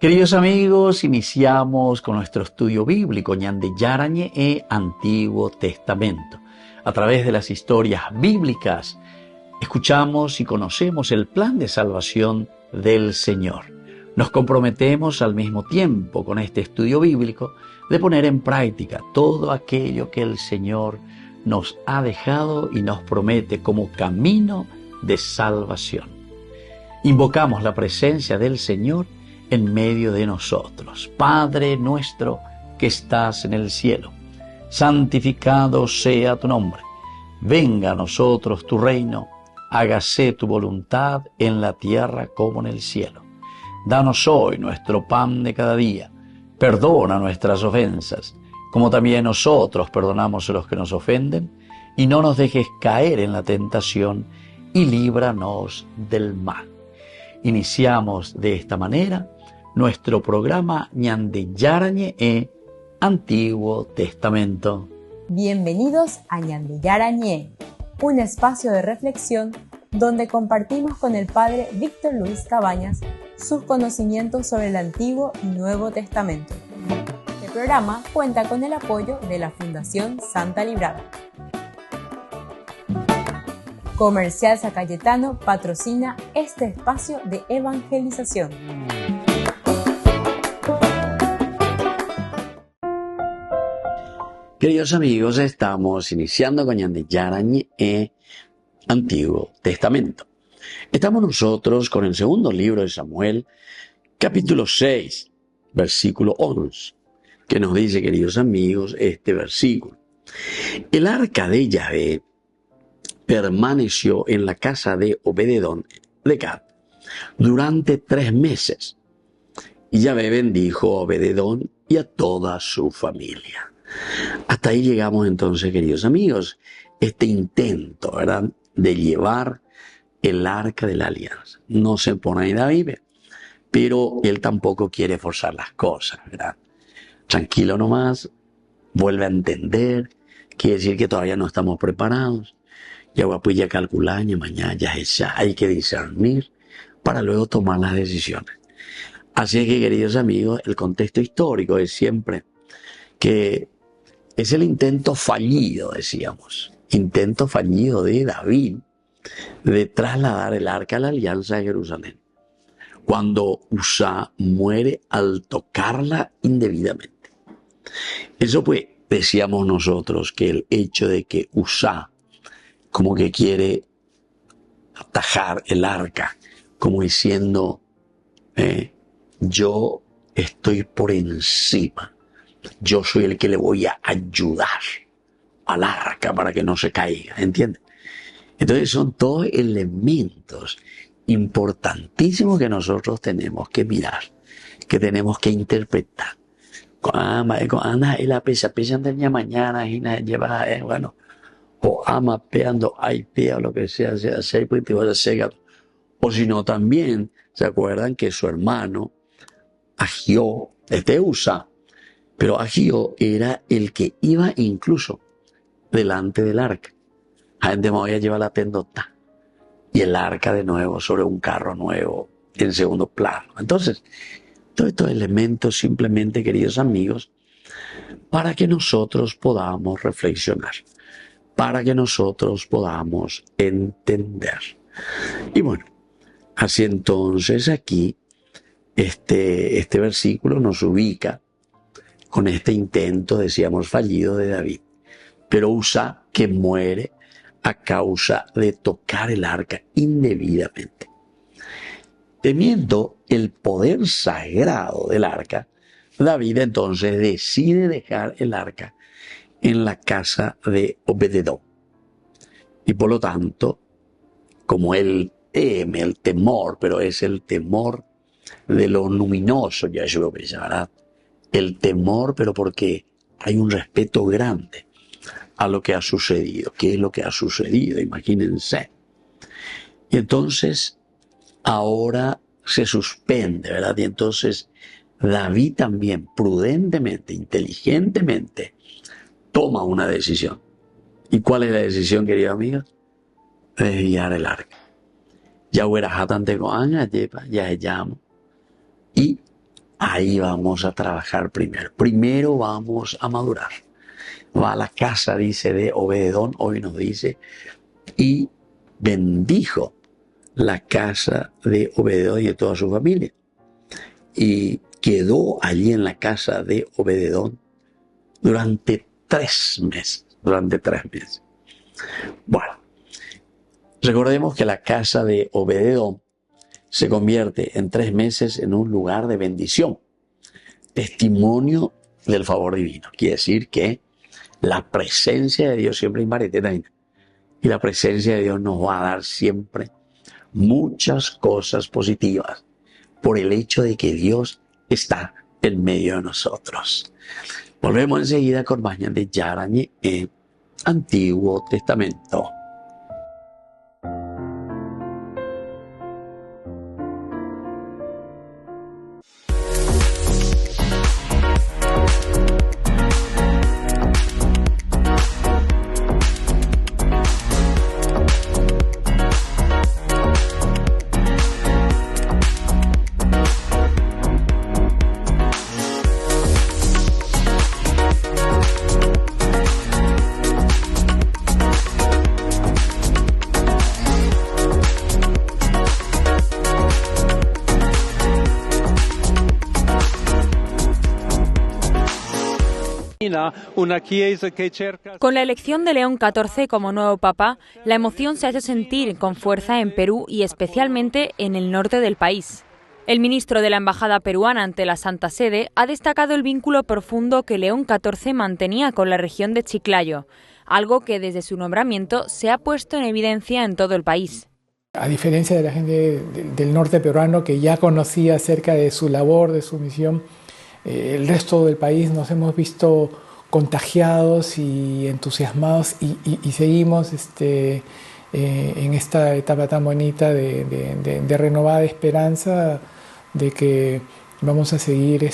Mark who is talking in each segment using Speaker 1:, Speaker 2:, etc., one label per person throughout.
Speaker 1: Queridos amigos, iniciamos con nuestro estudio bíblico Ñande Yarañe e Antiguo Testamento. A través de las historias bíblicas, escuchamos y conocemos el plan de salvación del Señor. Nos comprometemos al mismo tiempo con este estudio bíblico de poner en práctica todo aquello que el Señor nos ha dejado y nos promete como camino de salvación. Invocamos la presencia del Señor en medio de nosotros. Padre nuestro que estás en el cielo, santificado sea tu nombre. Venga a nosotros tu reino, hágase tu voluntad en la tierra como en el cielo. Danos hoy nuestro pan de cada día. Perdona nuestras ofensas, como también nosotros perdonamos a los que nos ofenden, y no nos dejes caer en la tentación, y líbranos del mal. Iniciamos de esta manera nuestro programa Ñande Yarañe e Antiguo Testamento.
Speaker 2: Bienvenidos a Ñande Yarañe, un espacio de reflexión donde compartimos con el Padre Víctor Luis Cabañas sus conocimientos sobre el Antiguo y Nuevo Testamento. Este programa cuenta con el apoyo de la Fundación Santa Librada. Comercial San Cayetano patrocina este espacio de evangelización.
Speaker 1: Queridos amigos, estamos iniciando con Ñande Yarañe e Antiguo Testamento. Estamos nosotros con el segundo libro de Samuel, capítulo 6, versículo 11, que nos dice, queridos amigos, este versículo. El arca de Yahvé permaneció en la casa de Obed-edom de Gad durante 3 meses. Y Yahvé bendijo a Obed-edom y a toda su familia. Hasta ahí llegamos entonces, queridos amigos, este intento, ¿verdad?, de llevar el arca de la alianza. No se pone ahí David, pero él tampoco quiere forzar las cosas, ¿verdad? Tranquilo nomás, vuelve a entender, quiere decir que todavía no estamos preparados. Ya voy a calcular, mañana ya hay que discernir para luego tomar las decisiones. Así es que, queridos amigos, el contexto histórico es siempre que es el intento fallido, decíamos, intento fallido de David de trasladar el arca de la alianza a Jerusalén, cuando Uzá muere al tocarla indebidamente. Eso pues, decíamos nosotros, que el hecho de que Uzá como que quiere atajar el arca, como diciendo, yo estoy por encima. Yo soy el que le voy a ayudar al arca para que no se caiga, ¿entiendes? Entonces son todos elementos importantísimos que nosotros tenemos que mirar, que tenemos que interpretar. Cuando la pesa de mañana y lleva, bueno, o ama peando, hay pea o lo que sea, o si no también, ¿se acuerdan que su hermano, Agio, Uzá, pero Agio era el que iba incluso delante del arca? A gente me voy a llevar la tendota y el arca de nuevo sobre un carro nuevo en segundo plano. Entonces, todos estos elementos simplemente, queridos amigos, para que nosotros podamos reflexionar, para que nosotros podamos entender. Y bueno, así entonces aquí este versículo nos ubica con este intento, decíamos, fallido de David. Pero Uzá, que muere a causa de tocar el arca indebidamente. Temiendo el poder sagrado del arca, David entonces decide dejar el arca en la casa de Obed-edom. Y por lo tanto, como él teme el temor, pero es el temor de lo luminoso, ya yo lo ¿verdad? El temor, pero porque hay un respeto grande a lo que ha sucedido. ¿Qué es lo que ha sucedido? Imagínense. Y entonces, ahora se suspende, ¿verdad? Y entonces, David también, prudentemente, inteligentemente, toma una decisión. ¿Y cuál es la decisión, queridos amigos? De desviar el arca. Ya hubiera jatante con Anga, ya llamo. Y ahí vamos a trabajar primero. Primero vamos a madurar. Va a la casa, dice, de Obededón, hoy nos dice, y bendijo la casa de Obededón y de toda su familia. Y quedó allí en la casa de Obededón durante 3 meses. Bueno, recordemos que la casa de Obededón se convierte en 3 meses en un lugar de bendición, testimonio del favor divino. Quiere decir que la presencia de Dios siempre invariante, y la presencia de Dios nos va a dar siempre muchas cosas positivas por el hecho de que Dios está en medio de nosotros. Volvemos enseguida con más Ñande Yarañe en Antiguo Testamento.
Speaker 2: Con la elección de León XIV como nuevo papa, la emoción se ha hecho sentir con fuerza en Perú y especialmente en el norte del país. El ministro de la Embajada peruana ante la Santa Sede ha destacado el vínculo profundo que León XIV mantenía con la región de Chiclayo, algo que desde su nombramiento se ha puesto en evidencia en todo el país.
Speaker 3: A diferencia de la gente del norte peruano que ya conocía acerca de su labor, de su misión, el resto del país nos hemos visto contagiados y entusiasmados y seguimos en esta etapa tan bonita de renovada esperanza de que vamos a seguir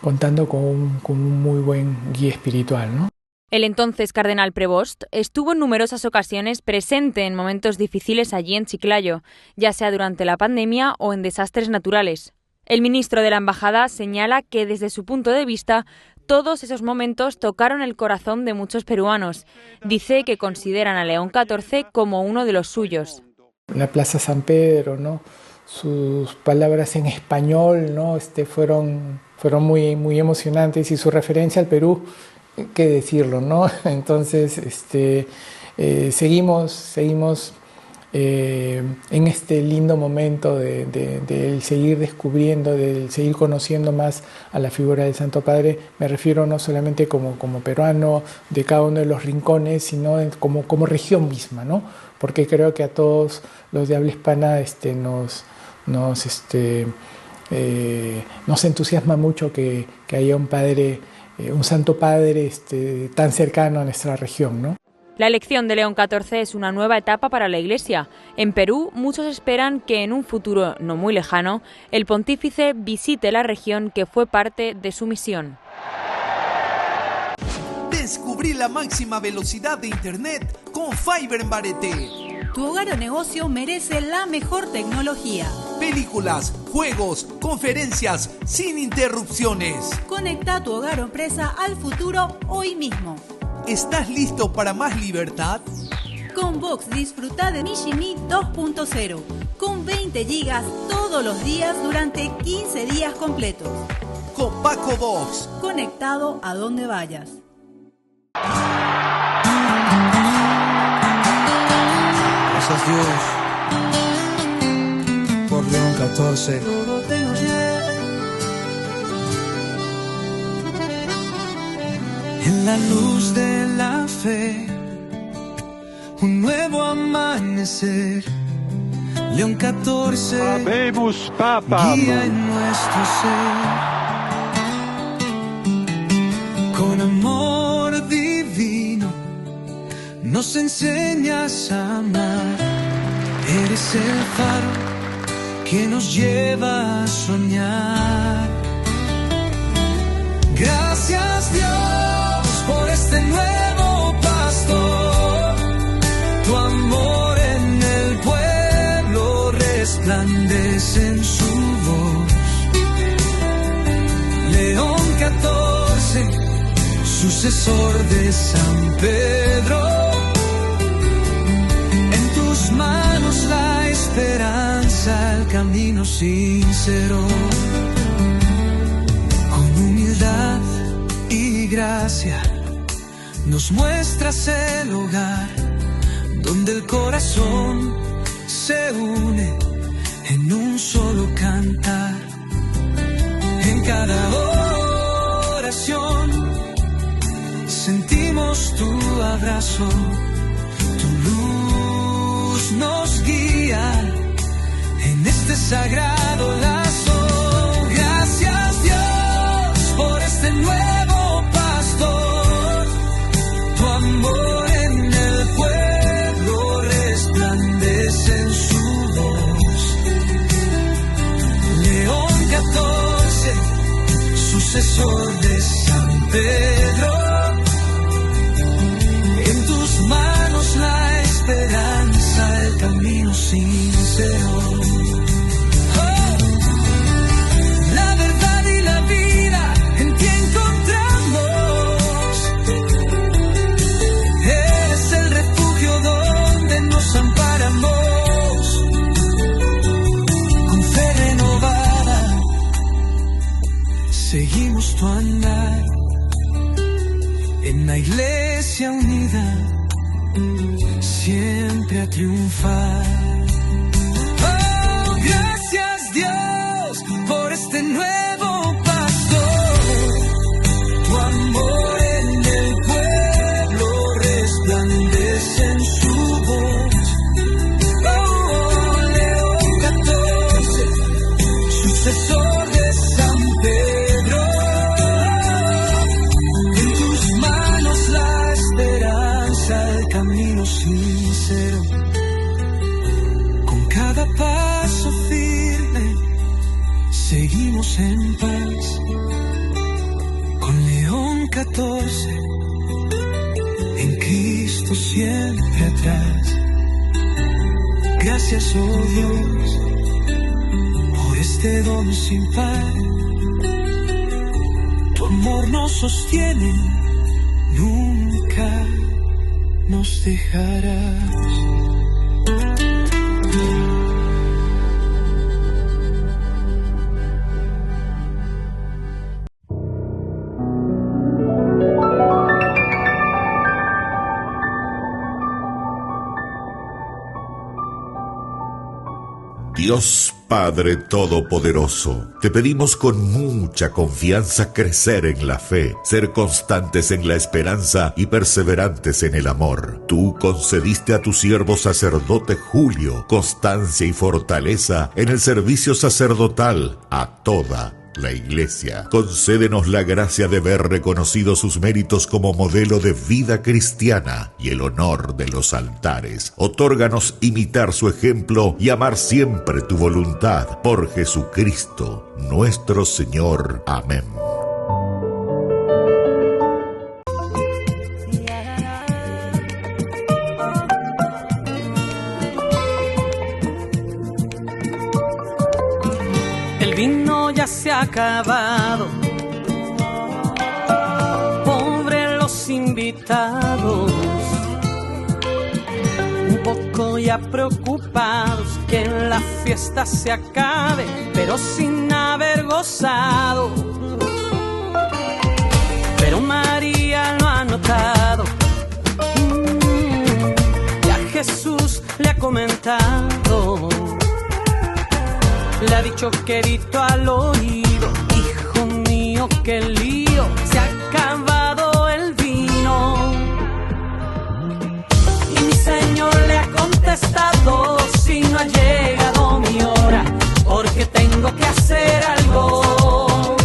Speaker 3: contando con un muy buen guía espiritual, ¿no?
Speaker 2: El entonces cardenal Prevost estuvo en numerosas ocasiones presente en momentos difíciles allí en Chiclayo, ya sea durante la pandemia o en desastres naturales. El ministro de la Embajada señala que desde su punto de vista todos esos momentos tocaron el corazón de muchos peruanos. Dice que consideran a León XIV como uno de los suyos.
Speaker 3: La Plaza San Pedro, ¿no? Sus palabras en español, ¿no? fueron muy emocionantes y su referencia al Perú, qué decirlo, ¿no? Entonces seguimos en este lindo momento de seguir descubriendo, de seguir conociendo más a la figura del Santo Padre. Me refiero no solamente como peruano de cada uno de los rincones, sino como región misma, ¿no? Porque creo que a todos los de habla hispana nos entusiasma mucho que haya un padre, un Santo Padre tan cercano a nuestra región, ¿no?
Speaker 2: La elección de León XIV es una nueva etapa para la Iglesia. En Perú, muchos esperan que en un futuro no muy lejano, el pontífice visite la región que fue parte de su misión.
Speaker 4: Descubrí la máxima velocidad de Internet con Fiber en Barete.
Speaker 5: Tu hogar o negocio merece la mejor tecnología.
Speaker 4: Películas, juegos, conferencias, sin interrupciones.
Speaker 5: Conecta tu hogar o empresa al futuro hoy mismo.
Speaker 4: ¿Estás listo para más libertad?
Speaker 5: Con Vox disfruta de Mishimi 2.0 con 20 gigas todos los días durante 15 días completos.
Speaker 4: Con Paco Vox.
Speaker 5: Conectado a donde vayas.
Speaker 6: Gracias Dios por León XIV. En la luz de la fe, un nuevo amanecer. León XIV,
Speaker 7: Habemus Papam,
Speaker 6: guía en nuestro ser. Con amor divino, nos enseñas a amar. Eres el faro que nos lleva a soñar. Gracias Dios por este nuevo pastor, tu amor en el pueblo resplandece en su voz. sucesor de San Pedro. En tus manos la esperanza, el camino sincero. Con humildad y gracia nos muestras el hogar donde el corazón se une en un solo cantar. En cada oración sentimos tu abrazo, tu luz nos guía en este sagrado lazo. Gracias Dios por este nuevo pastor, tu amor en el pueblo resplandece en su voz. León 14, sucesor de San Pedro. En tus manos la esperanza, el camino sincero. Oh, la verdad y la vida en ti encontramos. Eres el refugio donde nos amparamos. Con fe renovada seguimos tu andar. En la iglesia unida, siempre a triunfar. Oh, gracias Dios por este nuevo pastor. Tu amor en el pueblo resplandece en su voz. Oh, León 14, sucesor de San Pedro. El camino sincero, con cada paso firme seguimos en paz. Con León 14, en Cristo siempre atrás. Gracias, oh Dios, por este don sin par. Tu amor nos sostiene, nunca nos dejarás.
Speaker 8: Dios Padre Todopoderoso, te pedimos con mucha confianza crecer en la fe, ser constantes en la esperanza y perseverantes en el amor. Tú concediste a tu siervo sacerdote Julio constancia y fortaleza en el servicio sacerdotal a toda la Iglesia. Concédenos la gracia de ver reconocidos sus méritos como modelo de vida cristiana y el honor de los altares. Otórganos imitar su ejemplo y amar siempre tu voluntad. Por Jesucristo, nuestro Señor. Amén.
Speaker 9: Ya se ha acabado, pobre los invitados, un poco ya preocupados que la fiesta se acabe, pero sin haber gozado. Pero María lo ha notado, ya Jesús le ha comentado. Le ha dicho quedito al oído, hijo mío, qué lío, se ha acabado el vino. Y mi Señor le ha contestado, si no ha llegado mi hora, porque tengo que hacer algo.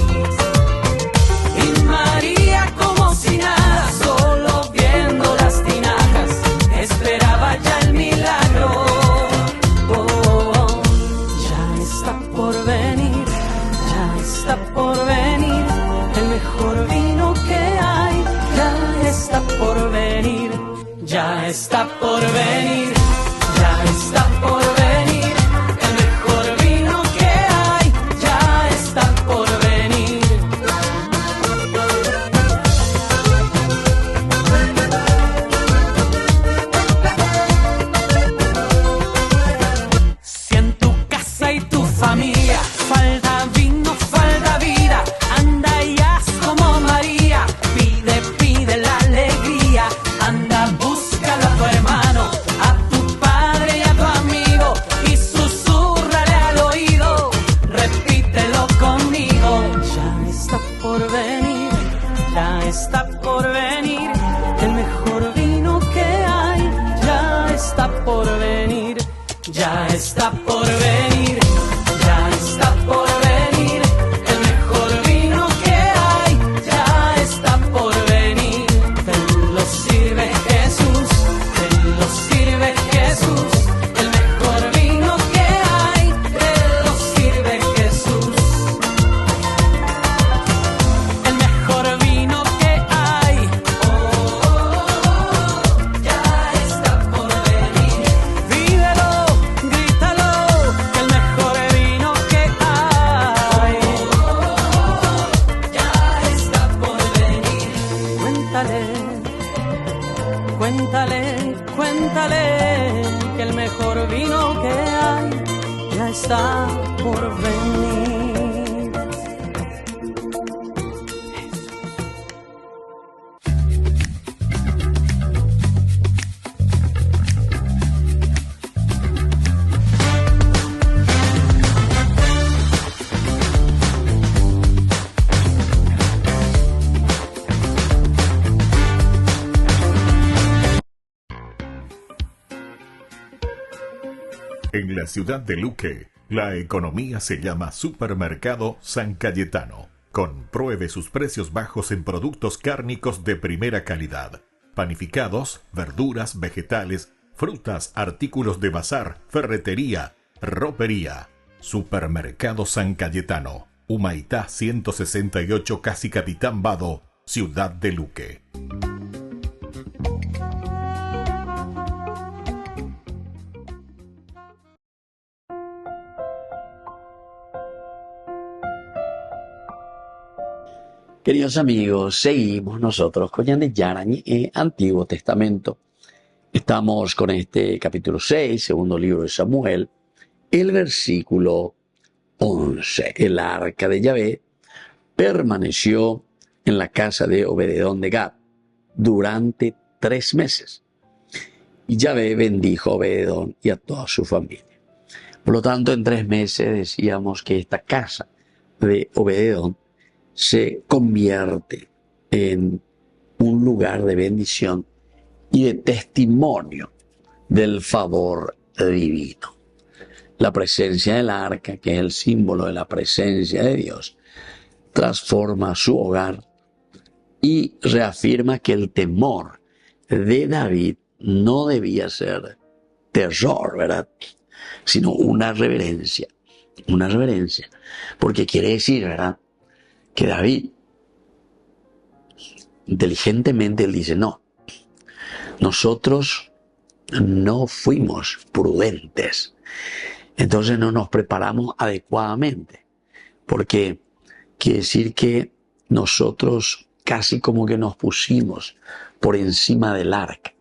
Speaker 9: Y María como si nada, solo viendo las tinajas, esperaba ya el milagro. Por venir, el mejor vino que hay, ya está por venir, ya está por venir, ya está por venir, el mejor vino que hay, ya está por venir. mejor vino que hay ya está por venir.
Speaker 8: En la ciudad de Luque, la economía se llama Supermercado San Cayetano. Compruebe sus precios bajos en productos cárnicos de primera calidad. Panificados, verduras, vegetales, frutas, artículos de bazar, ferretería, ropería. Supermercado San Cayetano. Humaitá 168, Casi Capitán Vado, ciudad de Luque.
Speaker 1: Queridos amigos, seguimos nosotros con Ñande Yarañe en Antiguo Testamento. Estamos con este capítulo 6, segundo libro de Samuel, el versículo 11. El arca de Yahvé permaneció en la casa de Obededón de Gad durante 3 meses. Y Yahvé bendijo a Obededón y a toda su familia. Por lo tanto, en 3 meses decíamos que esta casa de Obededón se convierte en un lugar de bendición y de testimonio del favor divino. La presencia del arca, que es el símbolo de la presencia de Dios, transforma su hogar y reafirma que el temor de David no debía ser terror, ¿verdad? Sino una reverencia, porque quiere decir, ¿verdad?, que David, inteligentemente, él dice, no, nosotros no fuimos prudentes, entonces no nos preparamos adecuadamente, porque quiere decir que nosotros casi como que nos pusimos por encima del arca,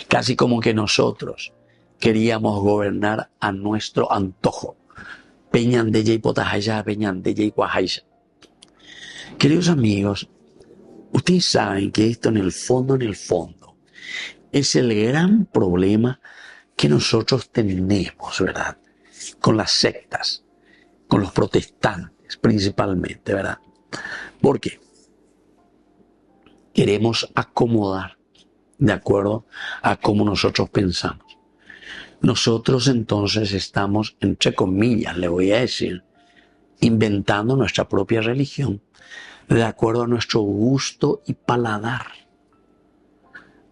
Speaker 1: casi como que nosotros queríamos gobernar a nuestro antojo. Peñandella y Potajaya, Peñandella y Guajaya. Queridos amigos, ustedes saben que esto en el fondo, es el gran problema que nosotros tenemos, ¿verdad? Con las sectas, con los protestantes principalmente, ¿verdad? Porque queremos acomodar de acuerdo a cómo nosotros pensamos. Nosotros entonces estamos, entre comillas, le voy a decir, inventando nuestra propia religión de acuerdo a nuestro gusto y paladar.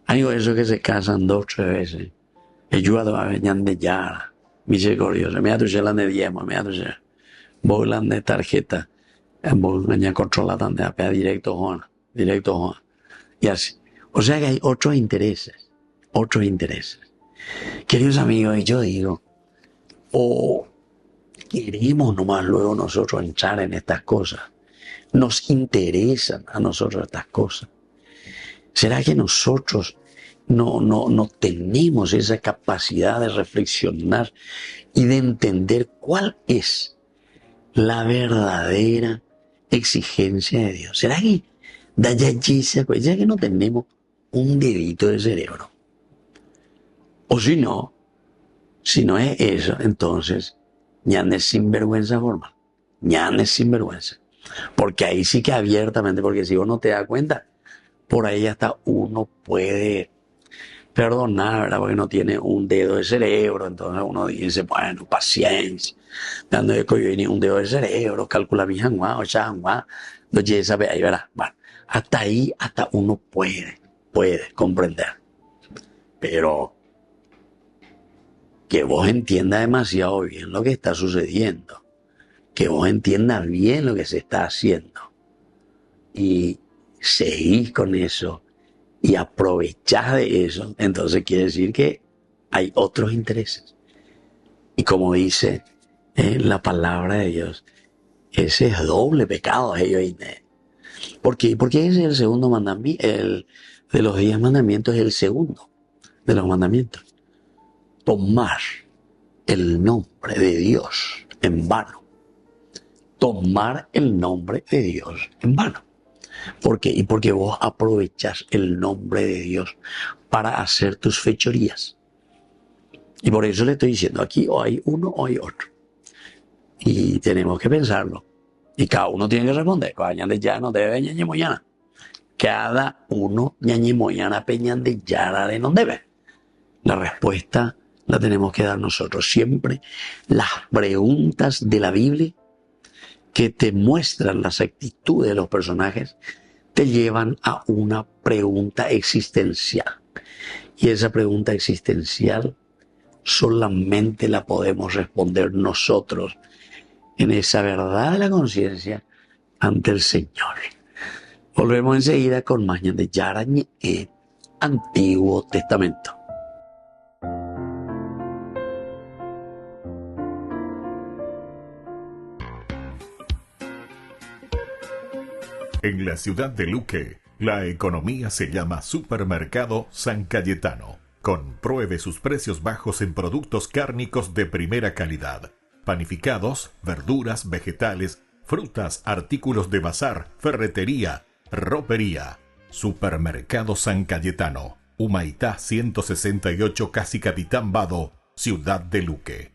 Speaker 1: Hay esos que se casan 2 o 3 veces. Ellos venían de Yara, misericordioso. Me tu chelan de diezmo, me tu chelan. Volan de tarjeta. Volan a controlar tan de apea directo Juana. Y así. O sea que hay otros intereses. Queridos amigos, y yo digo, o queremos nomás luego nosotros entrar en estas cosas. Nos interesan a nosotros estas cosas. ¿Será que nosotros no tenemos esa capacidad de reflexionar y de entender cuál es la verdadera exigencia de Dios? ¿Será que ya que no tenemos un dedito de cerebro? O si no es eso, entonces ñande sinvergüenza formal, ñande sinvergüenza. Porque ahí sí que abiertamente, porque si vos no te das cuenta, por ahí hasta uno puede perdonar, ¿verdad? Porque no tiene un dedo de cerebro, entonces uno dice, bueno, paciencia, dando de coyo ni un dedo de cerebro, calcula mi jangua, o changua, no ya sabe ahí, ¿verdad? Bueno, hasta ahí, hasta uno puede comprender. Pero que vos entiendas demasiado bien lo que está sucediendo, que vos entiendas bien lo que se está haciendo y seguís con eso y aprovechás de eso, entonces quiere decir que hay otros intereses. Y como dice la palabra de Dios, ese es doble pecado. ¿Por qué? Porque ese es el segundo mandamiento, de los 10 mandamientos es el segundo de los mandamientos. tomar el nombre de Dios en vano. Tomar el nombre de Dios en vano. ¿Por qué? Y porque vos aprovechas el nombre de Dios para hacer tus fechorías. Y por eso le estoy diciendo, aquí o hay uno o hay otro. Y tenemos que pensarlo. Y cada uno tiene que responder. Ya no debe ñañemoyana. Cada uno ñañemoyana peñan de yara de no debe. La respuesta la tenemos que dar nosotros. Siempre las preguntas de la Biblia que te muestran las actitudes de los personajes te llevan a una pregunta existencial. Y esa pregunta existencial solamente la podemos responder nosotros en esa verdad de la conciencia ante el Señor. Volvemos enseguida con más de Yarañe en Antiguo Testamento.
Speaker 8: En la ciudad de Luque, la economía se llama Supermercado San Cayetano. Compruebe sus precios bajos en productos cárnicos de primera calidad. Panificados, verduras, vegetales, frutas, artículos de bazar, ferretería, ropería. Supermercado San Cayetano, Humaitá 168, Casi Capitán Vado, ciudad de Luque.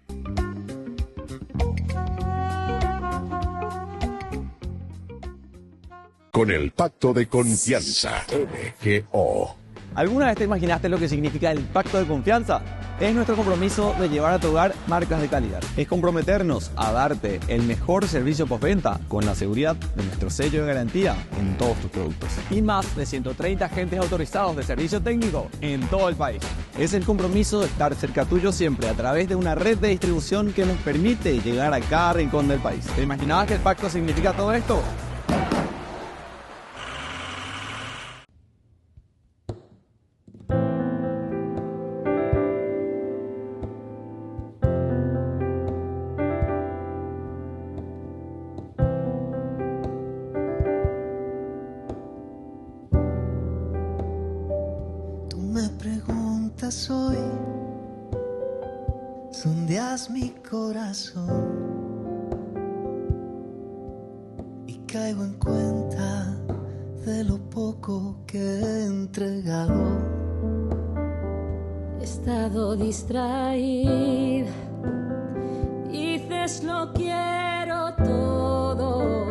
Speaker 10: Con el Pacto de Confianza, MGO.
Speaker 11: ¿Alguna vez te imaginaste lo que significa el Pacto de Confianza? Es nuestro compromiso de llevar a tu hogar marcas de calidad. Es comprometernos a darte el mejor servicio postventa con la seguridad de nuestro sello de garantía en todos tus productos. Y más de 130 agentes autorizados de servicio técnico en todo el país. Es el compromiso de estar cerca tuyo siempre a través de una red de distribución que nos permite llegar a cada rincón del país. ¿Te imaginabas que el pacto significa todo esto?
Speaker 6: Hoy sondeas mi corazón y caigo en cuenta de lo poco que he entregado.
Speaker 12: He estado distraída y dices lo quiero todo.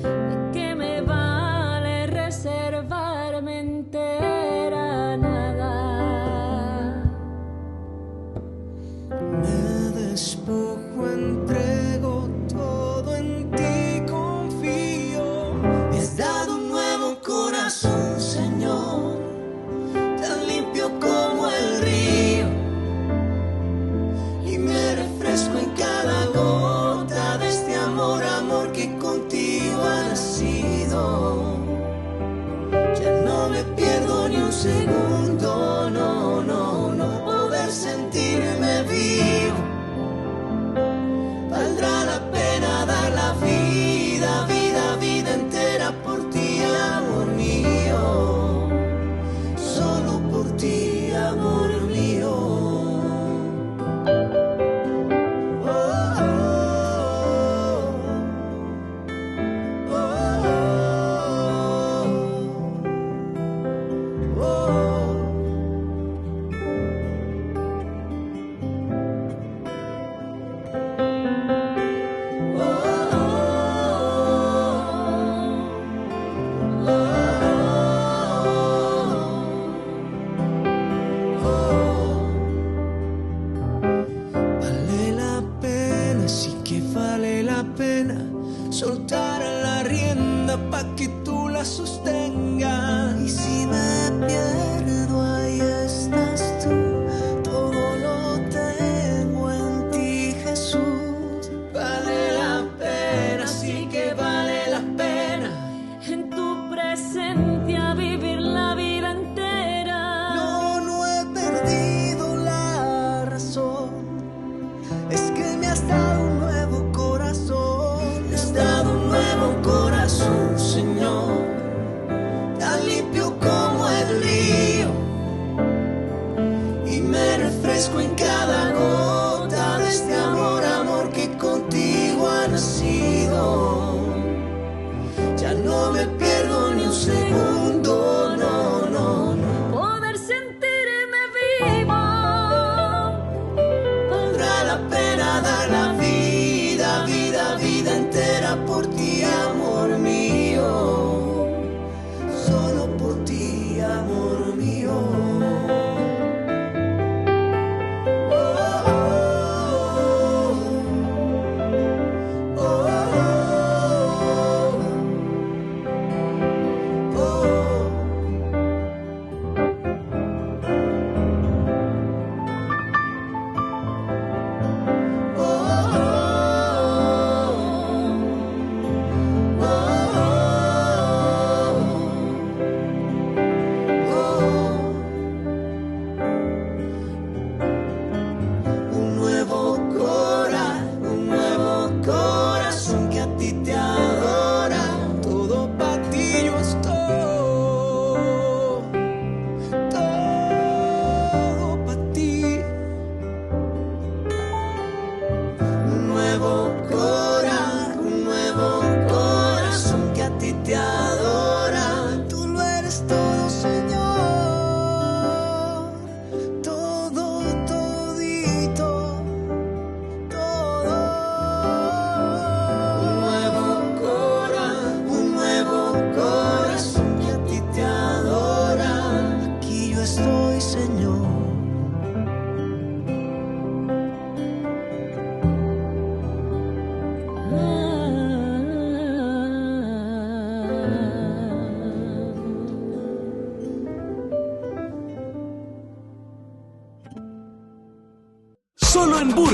Speaker 12: ¿De qué me vale reservarme entera?
Speaker 6: Despojo, entrego todo, en ti confío. Me has dado un nuevo corazón, Señor, tan limpio como el río, y me refresco en cada gota de este amor, amor que contigo ha nacido. Ya no me pierdo ni un segundo, no, no, no, poder sentirme vivo. Valdrá la pena dar la vida, vida, vida entera por ti, amor mío. Solo por ti, amor mío. Soltar la rienda pa' que tú la sostengas. Y si me pierdo, ahí estás tú. Todo lo tengo en ti, Jesús. Vale la pena, sí que vale la pena.
Speaker 12: En tu presencia vivir la vida entera.
Speaker 6: No, no he perdido la razón. Es que me has dado un nuevo corazón. Me has dado un nuevo corazón, Señor, tan limpio como el río, y me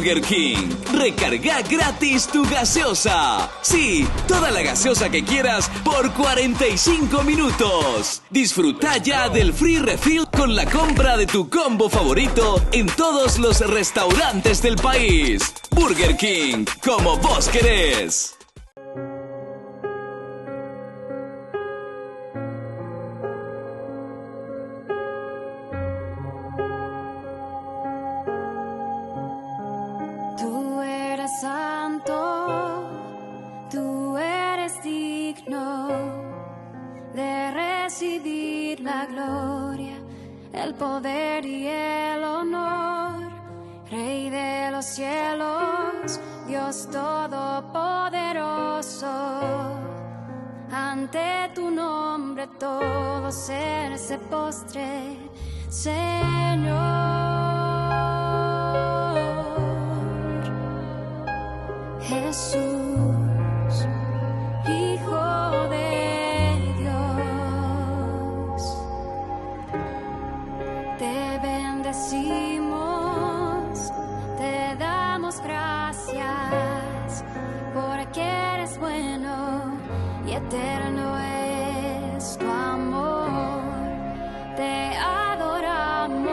Speaker 13: Burger King. Recarga gratis tu gaseosa. Sí, toda la gaseosa que quieras por 45 minutos. Disfruta ya del free refill con la compra de tu combo favorito en todos los restaurantes del país. Burger King, como vos querés.
Speaker 12: Tú eres santo, tú eres digno de recibir la gloria, el poder y el honor. Rey de los cielos, Dios todopoderoso, ante tu nombre todo ser se postre, Señor. Jesús, Hijo de Dios, te bendecimos, te damos gracias, porque eres bueno y eterno es tu amor. Te adoramos,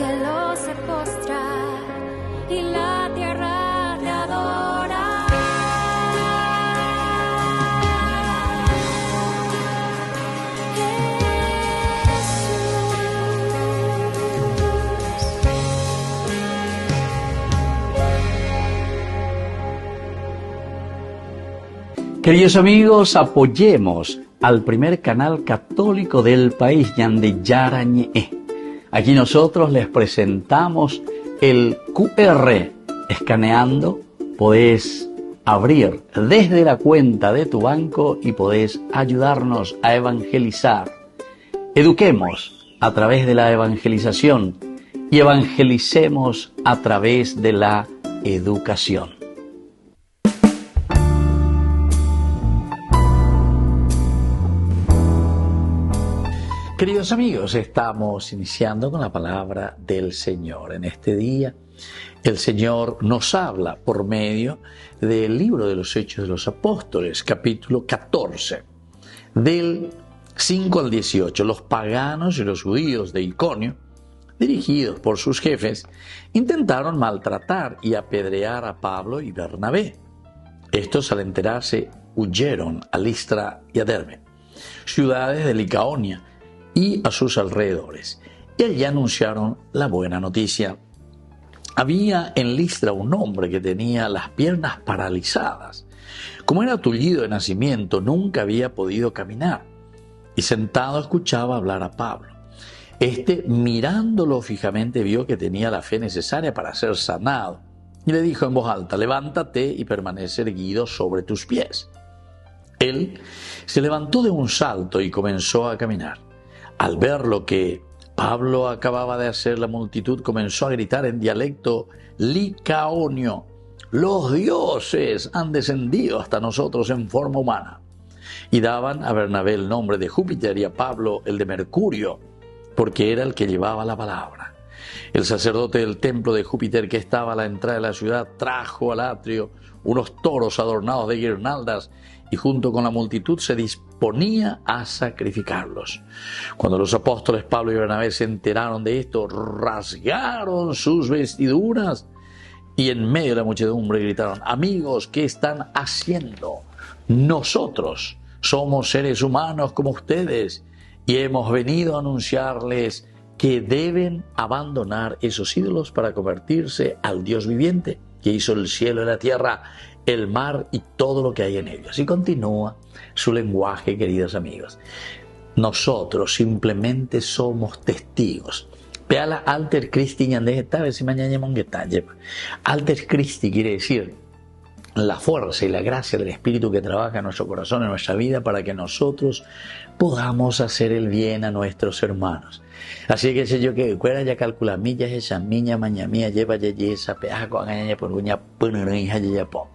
Speaker 12: cielo se postra y la tierra te adora.
Speaker 1: Queridos amigos, apoyemos al primer canal católico del país, Ñande Yarañe. Aquí nosotros les presentamos el QR. Escaneando, podés abrir desde la cuenta de tu banco y podés ayudarnos a evangelizar. Eduquemos a través de la evangelización y evangelicemos a través de la educación. Queridos amigos, estamos iniciando con la palabra del Señor. En este día, el Señor nos habla por medio del libro de los Hechos de los Apóstoles, capítulo 14, del 5 al 18. Los paganos y los judíos de Iconio, dirigidos por sus jefes, intentaron maltratar y apedrear a Pablo y Bernabé. Estos, al enterarse, huyeron a Listra y a Derbe, ciudades de Licaonia, y a sus alrededores, y allí anunciaron la buena noticia. Había en Listra un hombre que tenía las piernas paralizadas. Como era tullido de nacimiento, nunca había podido caminar, y sentado escuchaba hablar a Pablo. Este, mirándolo fijamente, vio que tenía la fe necesaria para ser sanado, y le dijo en voz alta: levántate y permanece erguido sobre tus pies. Él se levantó de un salto y comenzó a caminar. Al ver lo que Pablo acababa de hacer, la multitud comenzó a gritar en dialecto licaonio: los dioses han descendido hasta nosotros en forma humana. Y daban a Bernabé el nombre de Júpiter y a Pablo el de Mercurio, porque era el que llevaba la palabra. El sacerdote del templo de Júpiter, que estaba a la entrada de la ciudad, trajo al atrio unos toros adornados de guirnaldas y junto con la multitud se disponía a sacrificarlos. Cuando los apóstoles Pablo y Bernabé se enteraron de esto, rasgaron sus vestiduras y en medio de la muchedumbre gritaron: amigos, ¿qué están haciendo? Nosotros somos seres humanos como ustedes y hemos venido a anunciarles que deben abandonar esos ídolos para convertirse al Dios viviente, que hizo el cielo y la tierra, el mar y todo lo que hay en ellos. Y continúa su lenguaje, queridos amigos. Nosotros simplemente somos testigos. Peala alter Christi ñande si mañana monguetalle. Alter Christi quiere decir la fuerza y la gracia del Espíritu que trabaja en nuestro corazón, en nuestra vida, para que nosotros podamos hacer el bien a nuestros hermanos. Así que sé yo que cuera ya calcula millas esa miña maña mía lleva ya esa peaja con aña por uña punurija ya po.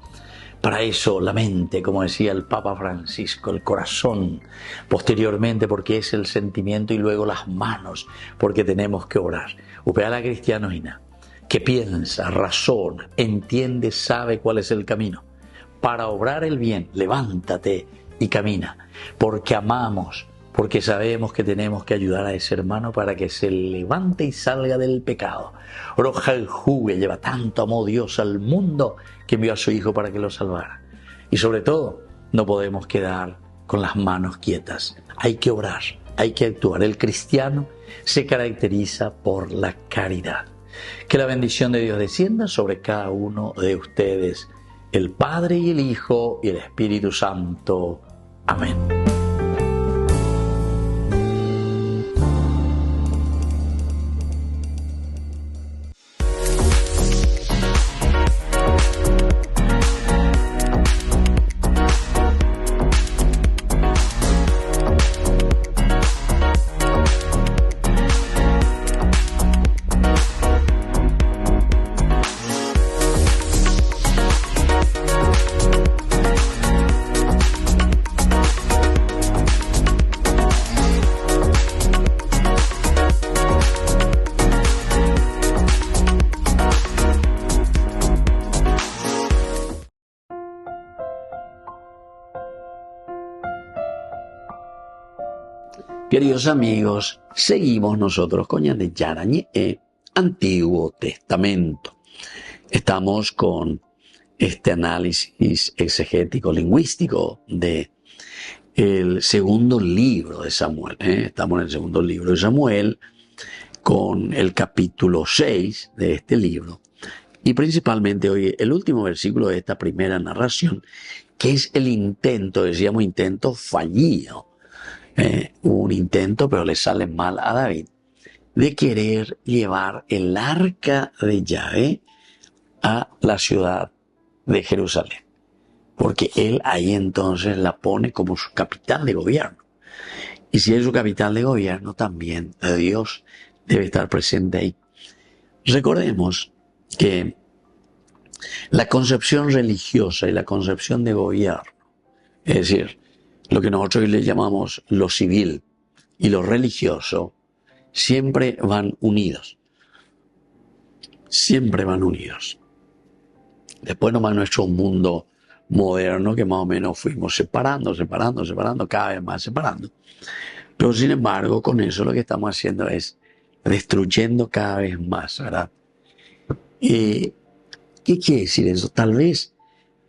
Speaker 1: Para eso la mente, como decía el Papa Francisco, el corazón posteriormente, porque es el sentimiento, y luego las manos, porque tenemos que orar. Upea la cristianoina, que piensa, razona, entiende, sabe cuál es el camino. Para obrar el bien, levántate y camina, porque amamos, porque sabemos que tenemos que ayudar a ese hermano para que se levante y salga del pecado. Roja el jugue, lleva tanto amor Dios al mundo que envió a su Hijo para que lo salvara. Y sobre todo, no podemos quedar con las manos quietas. Hay que orar, hay que actuar. El cristiano se caracteriza por la caridad. Que la bendición de Dios descienda sobre cada uno de ustedes, el Padre y el Hijo y el Espíritu Santo. Amén. Queridos amigos, seguimos nosotros con Ñande Yarañe Antiguo Testamento. Estamos con este análisis exegético lingüístico de el segundo libro de Samuel. Estamos en el segundo libro de Samuel con el capítulo 6 de este libro y principalmente hoy el último versículo de esta primera narración, que es el intento, decíamos intento fallido, un intento pero le sale mal a David, de querer llevar el arca de Yahvé a la ciudad de Jerusalén, porque él ahí entonces la pone como su capital de gobierno. Y si es su capital de gobierno, también Dios debe estar presente ahí. Recordemos que la concepción religiosa y la concepción de gobierno, es decir, lo que nosotros hoy le llamamos lo civil y lo religioso, siempre van unidos. Siempre van unidos. Después nomás nuestro mundo moderno, que más o menos fuimos separando, cada vez más separando. Pero sin embargo, con eso lo que estamos haciendo es destruyendo cada vez más, ¿verdad? ¿Qué quiere decir eso? Tal vez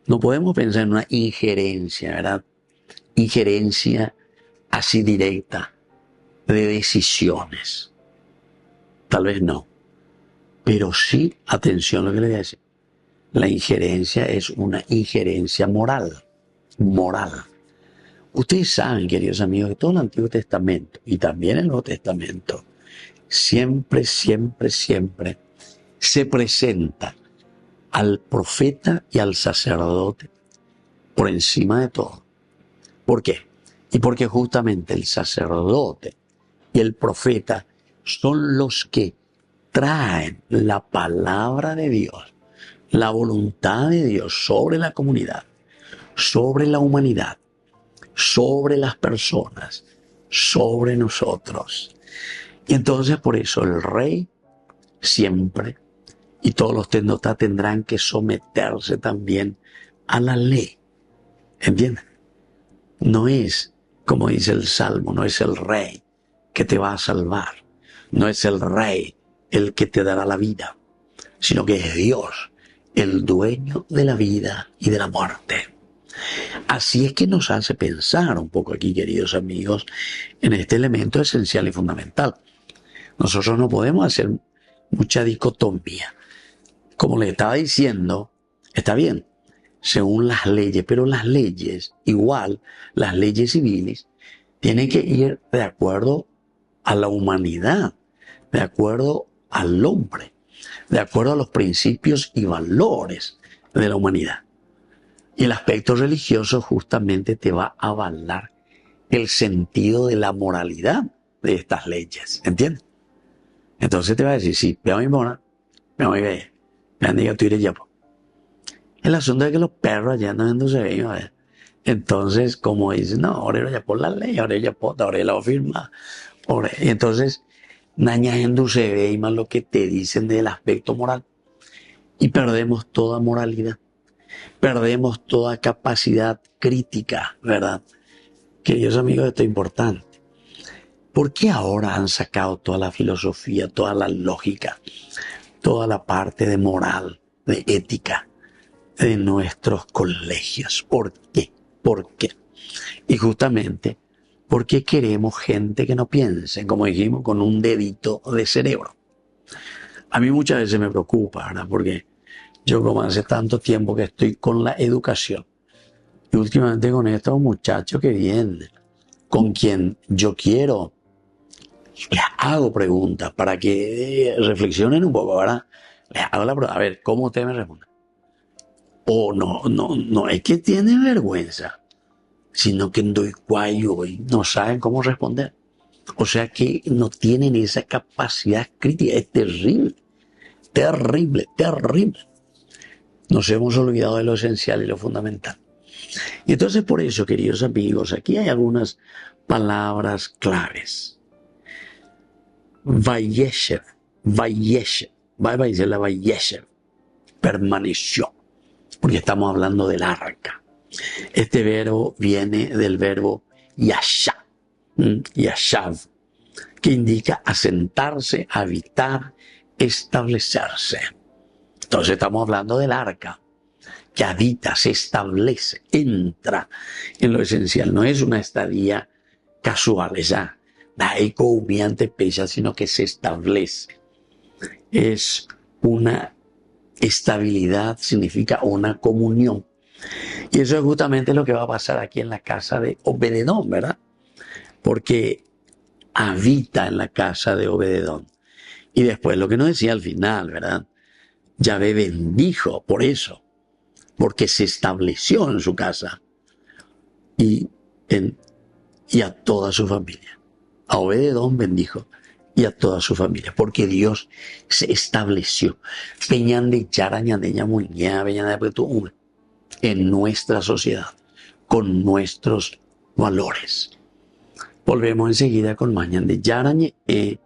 Speaker 1: no podemos pensar en una injerencia, ¿verdad? Injerencia así directa de decisiones. Tal vez no. Pero sí, atención a lo que le voy a decir. La injerencia es una injerencia moral. Moral. Ustedes saben, queridos amigos, que todo el Antiguo Testamento y también el Nuevo Testamento siempre se presenta al profeta y al sacerdote por encima de todo. ¿Por qué? Y porque justamente el sacerdote y el profeta son los que traen la palabra de Dios, la voluntad de Dios sobre la comunidad, sobre la humanidad, sobre las personas, sobre nosotros. Y entonces por eso el rey siempre y todos los tendotas tendrán que someterse también a la ley. ¿Entienden? No es, como dice el Salmo, no es el rey que te va a salvar, no es el rey el que te dará la vida, sino que es Dios, el dueño de la vida y de la muerte. Así es que nos hace pensar un poco aquí, queridos amigos, en este elemento esencial y fundamental. Nosotros no podemos hacer mucha dicotomía. Como les estaba diciendo, está bien, según las leyes, pero las leyes, igual, las leyes civiles, tienen que ir de acuerdo a la humanidad, de acuerdo al hombre, de acuerdo a los principios y valores de la humanidad. Y el aspecto religioso justamente te va a avalar el sentido de la moralidad de estas leyes, ¿entiendes? Entonces te va a decir, sí, veamos mi mona, veamos mi bella, vean diga tú iré ya. El asunto es que los perros allá no ven se ven, ¿verdad? Entonces, como dicen, no, ahora ya por la ley, ahora ya por, ahora la firma, y entonces, nañando se ve y más lo que te dicen del aspecto moral. Y perdemos toda moralidad. Perdemos toda capacidad crítica, ¿verdad? Queridos amigos, esto es importante. ¿Por qué ahora han sacado toda la filosofía, toda la lógica, toda la parte de moral, de ética de nuestros colegios? ¿Por qué? ¿Por qué? Y justamente porque queremos gente que no piense, como dijimos, con un dedito de cerebro. A mí muchas veces me preocupa, ¿verdad? Porque yo como hace tanto tiempo que estoy con la educación y últimamente con estos muchachos que vienen, con quien yo quiero, les hago preguntas para que reflexionen un poco, ¿verdad? Les hago la pregunta, a ver, ¿cómo ustedes me responden? O no es que tienen vergüenza, sino que doy cuello y no saben cómo responder. O sea que no tienen esa capacidad crítica, es terrible, terrible, terrible. Nos hemos olvidado de lo esencial y lo fundamental. Y entonces por eso, queridos amigos, aquí hay algunas palabras claves. Vayeshev, permaneció, porque estamos hablando del arca. Este verbo viene del verbo yashav, que indica asentarse, habitar, establecerse. Entonces estamos hablando del arca, que habita, se establece, entra en lo esencial. No es una estadía casual, ya sino que se establece. Es una estabilidad, significa una comunión. Y eso es justamente lo que va a pasar aquí en la casa de Obededón, ¿verdad? Porque habita en la casa de Obededón. Y después lo que nos decía al final, ¿verdad? Yahvé bendijo por eso, porque se estableció en su casa y a toda su familia. A Obededón bendijo y a toda su familia, porque Dios se estableció en nuestra sociedad, con nuestros valores. Volvemos enseguida con Mañan de Yarañe e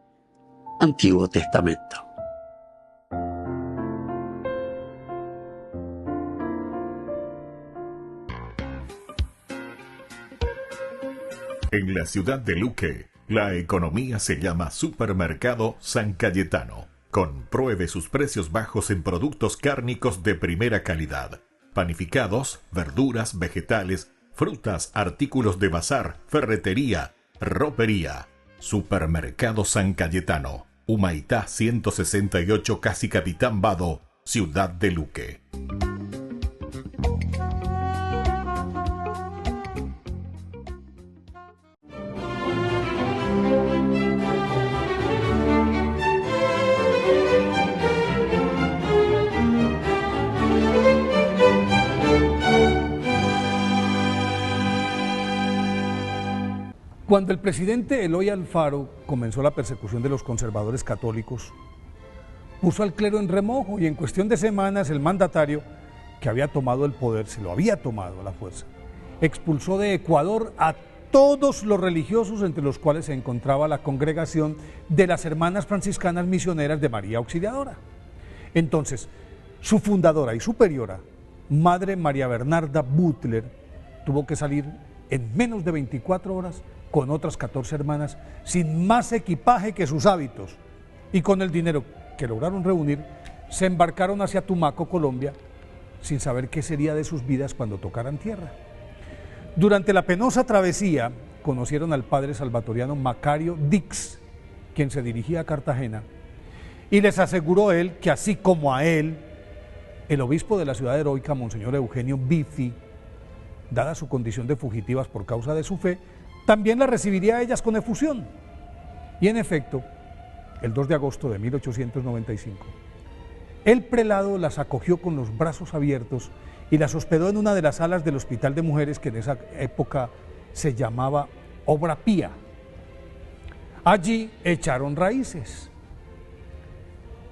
Speaker 1: Antiguo Testamento.
Speaker 8: En la ciudad de Luque, la economía se llama Supermercado San Cayetano. Compruebe sus precios bajos en productos cárnicos de primera calidad. Panificados, verduras, vegetales, frutas, artículos de bazar, ferretería, ropería. Supermercado San Cayetano. Humaitá 168, Casi Capitán Vado, ciudad de Luque.
Speaker 14: Cuando el presidente Eloy Alfaro comenzó la persecución de los conservadores católicos, puso al clero en remojo y en cuestión de semanas el mandatario, que había tomado el poder, se lo había tomado a la fuerza, expulsó de Ecuador a todos los religiosos, entre los cuales se encontraba la congregación de las Hermanas Franciscanas Misioneras de María Auxiliadora. Entonces, su fundadora y superiora, Madre María Bernarda Butler, tuvo que salir en menos de 24 horas con otras 14 hermanas, sin más equipaje que sus hábitos, y con el dinero que lograron reunir, se embarcaron hacia Tumaco, Colombia, sin saber qué sería de sus vidas cuando tocaran tierra. Durante la penosa travesía, conocieron al padre salvatoriano Macario Dix, quien se dirigía a Cartagena, y les aseguró él que así como a él, el obispo de la ciudad heroica, Monseñor Eugenio Bifi, dada su condición de fugitivas por causa de su fe, también las recibiría a ellas con efusión. Y en efecto, el 2 de agosto de 1895, el prelado las acogió con los brazos abiertos y las hospedó en una de las salas del Hospital de Mujeres, que en esa época se llamaba Obra Pía. Allí echaron raíces.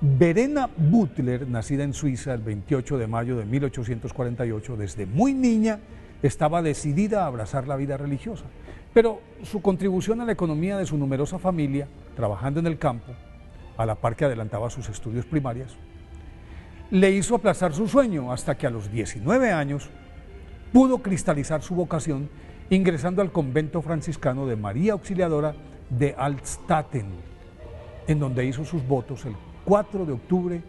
Speaker 14: Verena Butler, nacida en Suiza el 28 de mayo de 1848, desde muy niña estaba decidida a abrazar la vida religiosa, pero su contribución a la economía de su numerosa familia, trabajando en el campo, a la par que adelantaba sus estudios primarios, le hizo aplazar su sueño hasta que a los 19 años pudo cristalizar su vocación ingresando al convento franciscano de María Auxiliadora de Altstatten, en donde hizo sus votos el 4 de octubre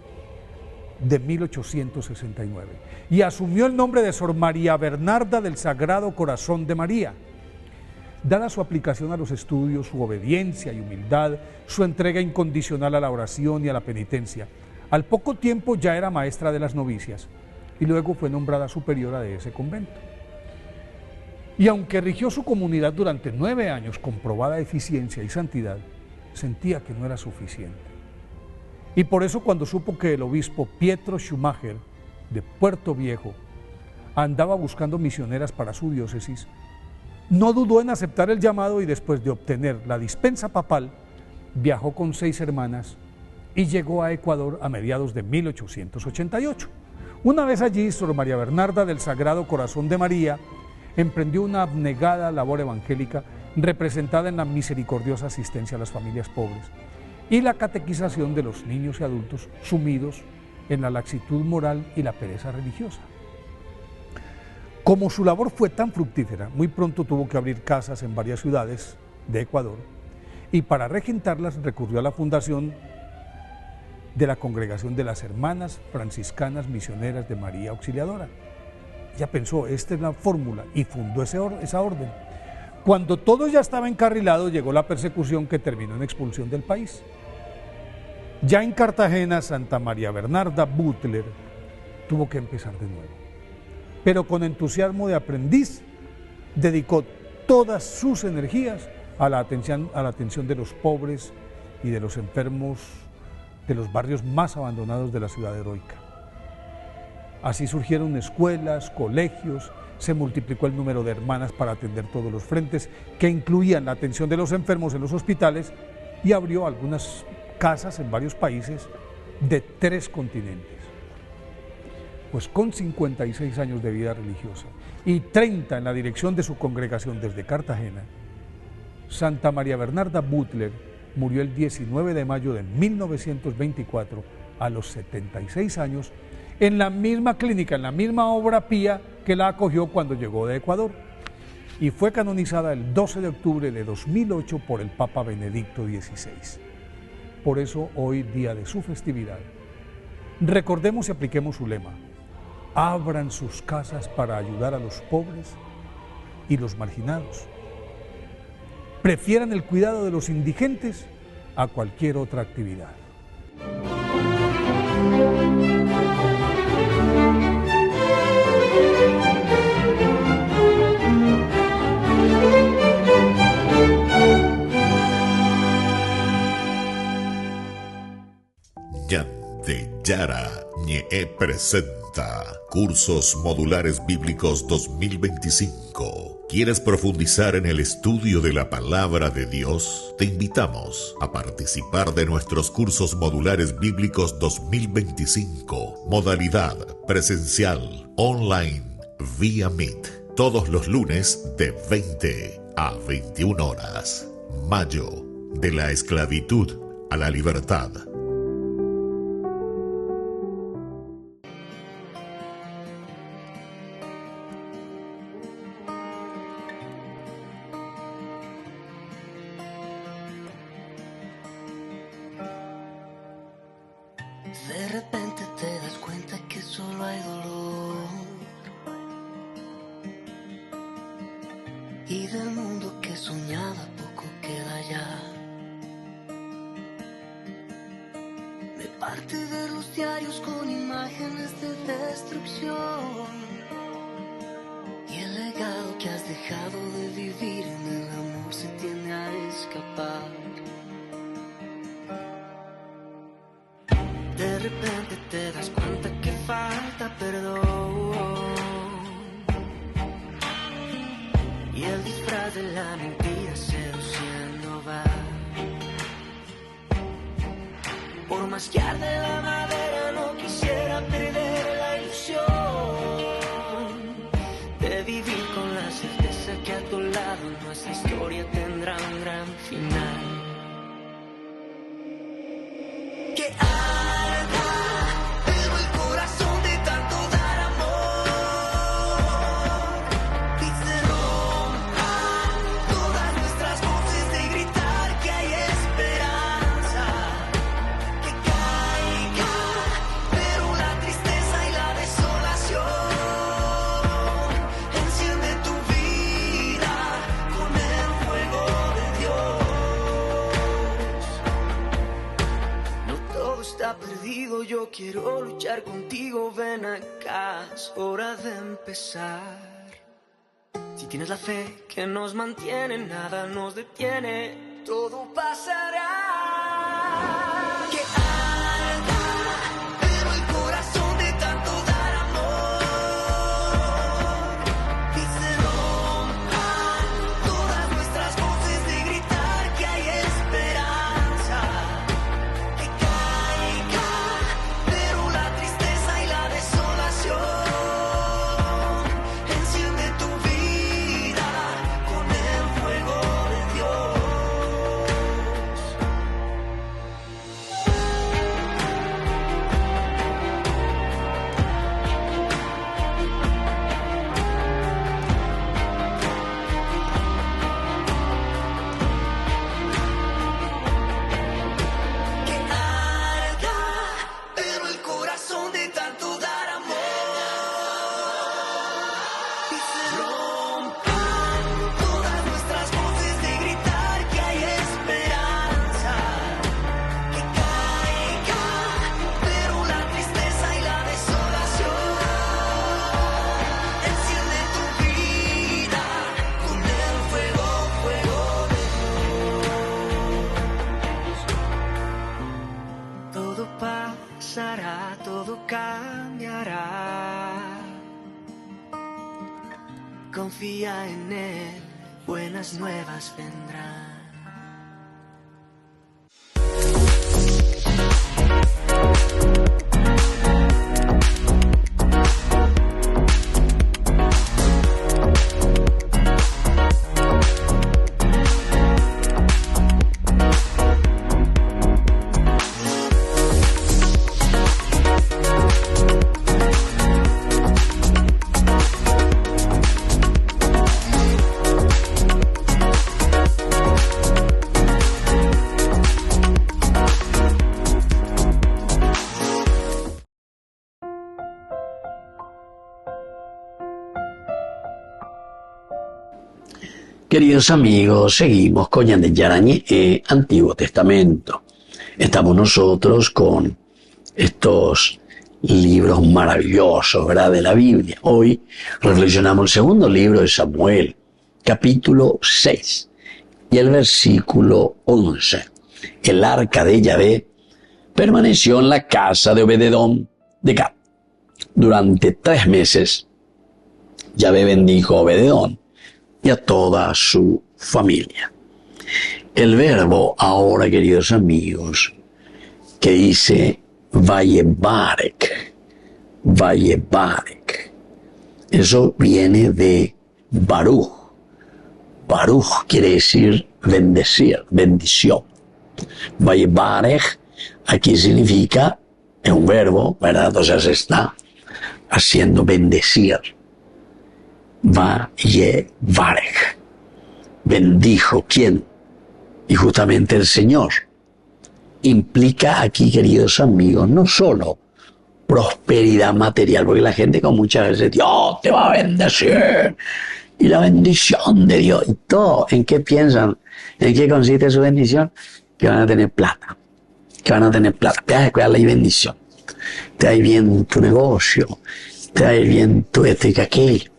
Speaker 14: de 1869 y asumió el nombre de Sor María Bernarda del Sagrado Corazón de María. Dada su aplicación a los estudios, su obediencia y humildad, su entrega incondicional a la oración y a la penitencia, al poco tiempo ya era maestra de las novicias y luego fue nombrada superiora de ese convento. Y aunque rigió su comunidad durante 9 años con probada eficiencia y santidad, sentía que no era suficiente. Y por eso, cuando supo que el obispo Pietro Schumacher de Puerto Viejo andaba buscando misioneras para su diócesis, no dudó en aceptar el llamado y después de obtener la dispensa papal, viajó con 6 hermanas y llegó a Ecuador a mediados de 1888. Una vez allí, Sor María Bernarda del Sagrado Corazón de María emprendió una abnegada labor evangélica representada en la misericordiosa asistencia a las familias pobres y la catequización de los niños y adultos sumidos en la laxitud moral y la pereza religiosa. Como su labor fue tan fructífera, muy pronto tuvo que abrir casas en varias ciudades de Ecuador y para regentarlas recurrió a la fundación de la Congregación de las Hermanas Franciscanas Misioneras de María Auxiliadora. Ella pensó, esta es la fórmula, y fundó esa orden. Cuando todo ya estaba encarrilado, llegó la persecución que terminó en expulsión del país. Ya en Cartagena, Santa María Bernarda Butler tuvo que empezar de nuevo. Pero con entusiasmo de aprendiz, dedicó todas sus energías a la atención de los pobres y de los enfermos de los barrios más abandonados de la ciudad heroica. Así surgieron escuelas, colegios, se multiplicó el número de hermanas para atender todos los frentes, que incluían la atención de los enfermos en los hospitales, y abrió algunas casas en varios países de 3 continentes. Pues con 56 años de vida religiosa y 30 en la dirección de su congregación desde Cartagena, Santa María Bernarda Butler murió el 19 de mayo de 1924 a los 76 años en la misma clínica, en la misma obra pía que la acogió cuando llegó de Ecuador, y fue canonizada el 12 de octubre de 2008 por el Papa Benedicto XVI. Por eso hoy, día de su festividad, recordemos y apliquemos su lema: abran sus casas para ayudar a los pobres y los marginados. Prefieran el cuidado de los indigentes a cualquier otra actividad.
Speaker 8: Ñande Yarañe presenta Cursos Modulares Bíblicos 2025. ¿Quieres profundizar en el estudio de la Palabra de Dios? Te invitamos a participar de nuestros Cursos Modulares Bíblicos 2025. Modalidad presencial, online, vía Meet. Todos los lunes de 20 a 21 horas. Mayo, de la esclavitud a la libertad.
Speaker 6: De repente te das cuenta que solo hay dolor, y del mundo que soñaba poco queda ya. De parte de los diarios con imágenes de destrucción, y el legado que has dejado de vivir en el amor se tiende a escapar. De repente te das cuenta que falta perdón, y el disfraz de la mentira seduciendo va. Por más que arde la madera no quisiera perder la ilusión de vivir con la certeza que a tu lado nuestra historia tendrá un gran final. Que perdido, yo quiero luchar contigo, ven acá, es hora de empezar. Si tienes la fe que nos mantiene, nada nos detiene, todo pasará. Que arda, pero el corazón de tanto dar amor, y se rompan todas nuestras voces de gritar que hay esperanza. pasará, todo cambiará. Confía en Él, buenas nuevas vendrán.
Speaker 1: Queridos amigos, seguimos con Ñande Yarañe e Antiguo Testamento. Estamos nosotros con estos libros maravillosos, ¿verdad?, de la Biblia. Hoy reflexionamos el segundo libro de Samuel, capítulo 6, y el versículo 11. El arca de Yahvé permaneció en la casa de Obed-edom de Gat. Durante 3 meses, Yahvé bendijo a Obed-edom y a toda su familia. El verbo ahora, queridos amigos, que dice Vayebarek, eso viene de Baruch. Baruch quiere decir bendecir, bendición. Vayebarek aquí significa, es un verbo, ¿verdad? Entonces se está haciendo bendecir. Vayebarek, bendijo, ¿quién? Y justamente el Señor. Implica aquí, queridos amigos, no solo prosperidad material, porque la gente con muchas veces, Dios te va a bendecir, y la bendición de Dios, y todo, ¿en qué piensan? ¿En qué consiste su bendición? Que van a tener plata, te vas a cuidar la bendición, te va a ir bien tu negocio, te va a ir bien tu esto y aquello.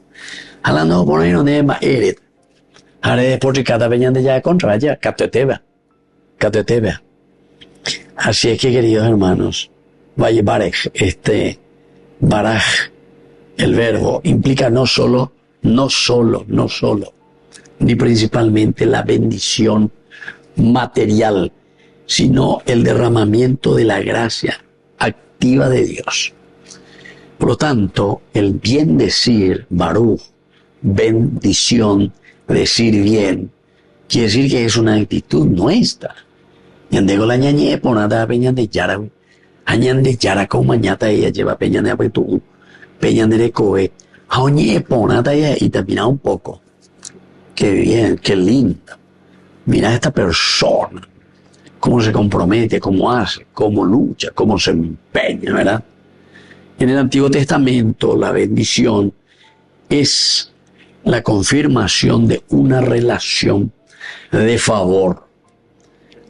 Speaker 1: Hablando por ahí no tiene más eret. Ahora después de cada peña de ya contra vaya, cateteba. Así es que, queridos hermanos, Vayebarek, baraj, el verbo, implica no solo, ni principalmente la bendición material, sino el derramamiento de la gracia activa de Dios. Por lo tanto, el bien decir, Baruch, bendición, decir bien, quiere decir que es una actitud nuestra. Yandego la ñañe ponada peña de yara, añan de yara como mañata ella lleva peña de apetu, peña de coe, aoñe ponada ella y te mira un poco. Qué bien, qué lindo. Mira a esta persona, cómo se compromete, cómo hace, cómo lucha, cómo se empeña, ¿verdad? En el Antiguo Testamento, la bendición es la confirmación de una relación de favor.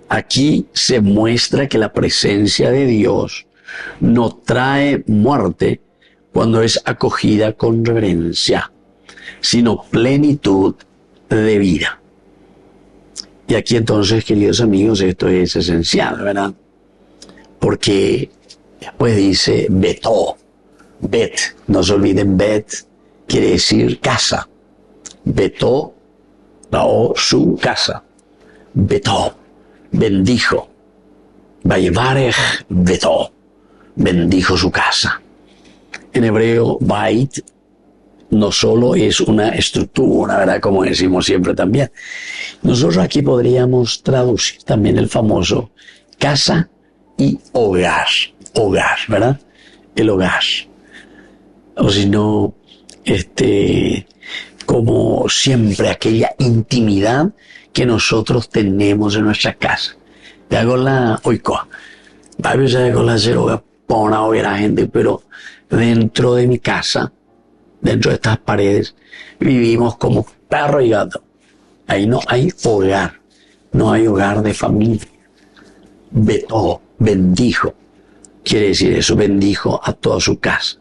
Speaker 1: Aquí se muestra que la presencia de Dios no trae muerte cuando es acogida con reverencia, sino plenitud de vida. Y aquí entonces, queridos amigos, esto es esencial, ¿verdad? Porque después dice Betó, Bet, no se olviden, Bet quiere decir casa. Betó, su casa. Betó, bendijo. Vayebarek, Betó, bendijo su casa. En hebreo, Bait no solo es una estructura, ¿verdad?, como decimos siempre también. Nosotros aquí podríamos traducir también el famoso casa y hogar, ¿verdad? El hogar. O si no, como siempre, aquella intimidad que nosotros tenemos en nuestra casa. Te hago la oikoa. Va a con la ceroga, pon a oír a gente, pero dentro de mi casa, dentro de estas paredes, vivimos como perro y gato. Ahí no hay hogar, no hay hogar de familia. Betó, bendijo, quiere decir eso, bendijo a toda su casa,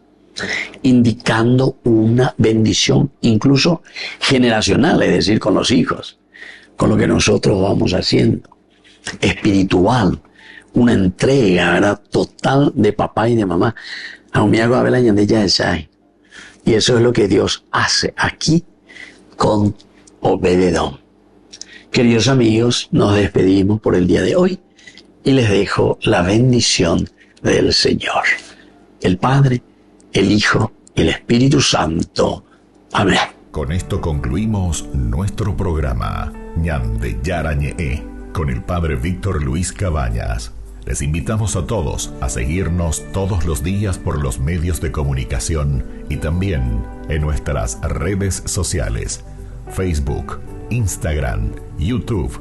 Speaker 1: indicando una bendición incluso generacional, es decir, con los hijos, con lo que nosotros vamos haciendo, espiritual, una entrega, ¿verdad?, total de papá y de mamá. Aumiago Abel Añandella de Shai. Y eso es lo que Dios hace aquí con Obed-Edom. Queridos amigos, nos despedimos por el día de hoy y les dejo la bendición del Señor. El Padre, el Hijo y el Espíritu Santo. Amén.
Speaker 8: Con esto concluimos nuestro programa Ñande Yarañe con el Padre Víctor Luis Cabañas. Les invitamos a todos a seguirnos todos los días por los medios de comunicación y también en nuestras redes sociales, Facebook, Instagram, YouTube.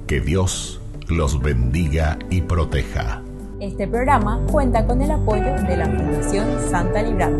Speaker 8: Que Dios los bendiga y proteja.
Speaker 2: Este programa cuenta con el apoyo de la Fundación Santa Librada.